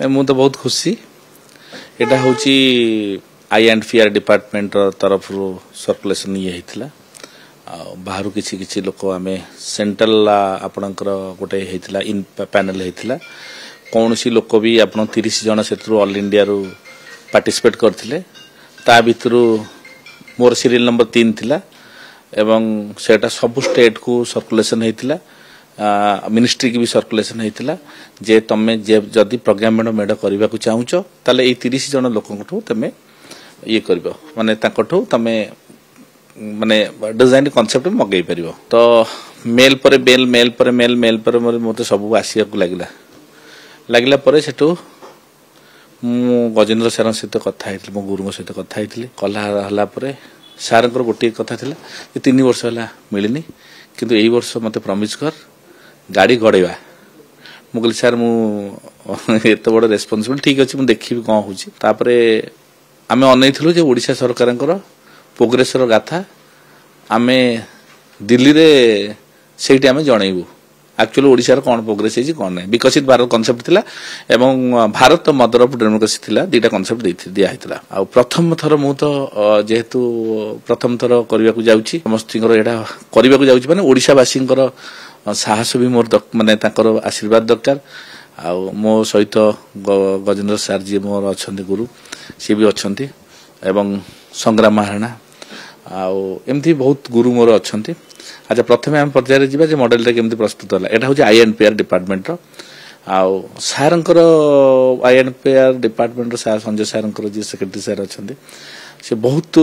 मु तो बहुत खुशी एटा हूँ INPR डिपार्टमेंट तरफ सर्कुलेसन ये होता बाहर किसी किसी लोक आम सेंट्रल आपणकर गोटे होता इन पैनल होता कौन सी लोक भी आप 30 जन से ऑल इंडिया रु पार्टिसिपेट करते ता भितर मोर सीरियल नंबर 3 थिला एवं सेटा सब स्टेट को सर्कुलेसन होता मिनिस्ट्री की भी सर्कुलेसन होता जे तमें जदि प्रोग्राम मेड करने को चाहूच ताले ये 30 जन लोक तमें ये कर माने तमें माने डिजाइन कॉन्सेप्ट मगई पार तो मेल पर मेल मेल पर मेल मेल पर मत सब आसिया लगला सेठू मु गजेन्द्र सार सहित कथा मो गुरु सहित कथा कला सार गोटे कथा था 3 वर्ष है मिलनी किंतु यही वर्ष मत प्रमिश कर गाड़ी गड़ेवा मुझे सार मुत बड़ रेस्पॉन्सिबल ठीक अच्छे मुझे देखी कौन होपर आम अनईलु जो ओडिशा सरकार प्रोग्रेस गाथा आम दिल्ली रे से आम जनइबू एक्चुअली ओडिशा कौन प्रोग्रेस है कौन नहीं विकसित भारत कॉन्सेप्ट थिला एवं भारत मदर ऑफ डेमोक्रेसी थिला दीटा कॉन्सेप्ट दिया हितला आ प्रथम थर मु तो जेहेतु प्रथम थर करबा को जाउची समस्तिकर एडा करबा को जाउची माने ओडिशा वासींकर साहस भी मोर माने ताकर आशीर्वाद दरकार आ मो सहित गजेन्द्र सार जी मोर अछंती गुरु सी भी अछंती एवं संग्राम महाराणा आमती बहुत गुरु मोर अछंती। अच्छा प्रथम आम पर्यायर जीवा जे मॉडल केमती प्रस्तुत होला एटा होची INPR डिपार्टमेंट सार INPR डिपार्टमेंट सार संजय सार जी सेक्रेटरी सार अछंती से बहुत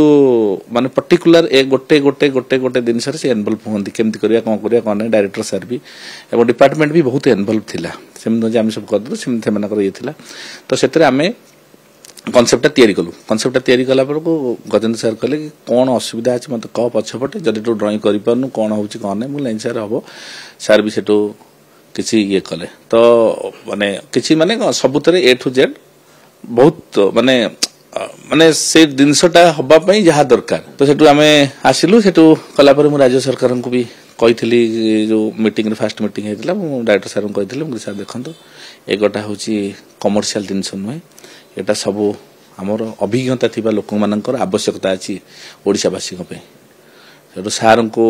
माने पर्टिकुलर गोटे गोटे गोटे गोटे दिन से इनवॉल्व होती केमती करिया कौन नहीं डायरेक्टर सार भी एवं डिपार्टमेंट भी बहुत इनवॉल्व थिला सेमती आम सब करदु सेमती सेमानकर ये थिला तो सेतरे आमे कॉन्सेप्टा तैयारी कलु कॉन्सेप्टा तैयारी कला को गजेन्द्र सार कहले कि कौन असुविधा अच्छे मत कह पछपटे जदि तू ड्रॉइंग कर पारनु कौन हो कौन नहीं मुझे सार हम सार भी सेठू किसी ये कले तो माने किसी माने सबुत A to Z बहुत माने माने से जिनसटा हवाई जहाँ दरकार तो सेठू आम आसिलु सेठू कलापर मु राज्य सरकार को भी कही जो मीटिंग फास्ट मीटिंग होता डायरेक्टर सार को कही सार देखो एगोटा हूँ कमर्शियल जिनस नुहे एटा सब आमर अभिज्ञता थिबा लोक मानकर आवश्यकता अच्छी ओडिशावासी सार को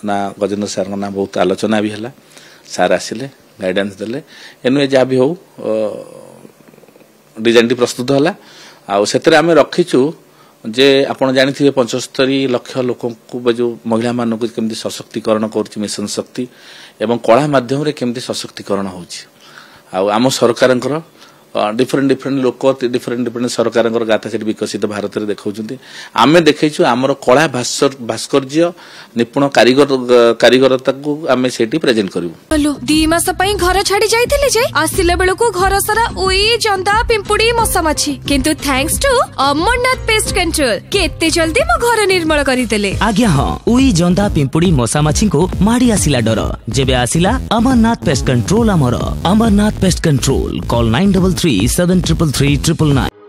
ना गजेन्द्र सार ना बहुत आलोचना भी है सार आसिले गाइडेंस देले एनु जहाँ भी हो डिजाइन टी प्रस्तुत है आम रखीचु जे आपण जानी 75 लाख लोक जो महिला मान को केमती सशक्तिकरण कर मिशन शक्ति एवं कला माध्यम रे केमती सशक्तिकरण होम सरकार डिफरेंट डिफरेंट लोक डिफरेंट डिफरेंट सरकार गाथा से विकसित भारत में देखा आम देखु आमर कला भास्कर्य निपुण कारीगरता को आम से प्रेजेंट करूँ 2 मास घर छाड़ी जाइए आसिला बेलू घर सारा उई जंदा पिंपुड़ी मशा माछी किंतु thanks to Amarnath pest control केते जल्दी मो घर निर्मल करदेले आज्ञा हाँ उई जंदा पिंपुड़ी मशा माछी को माड़ी आसिला डर जेबे आसिला Amarnath pest control Amarnath pest control call 933 733 999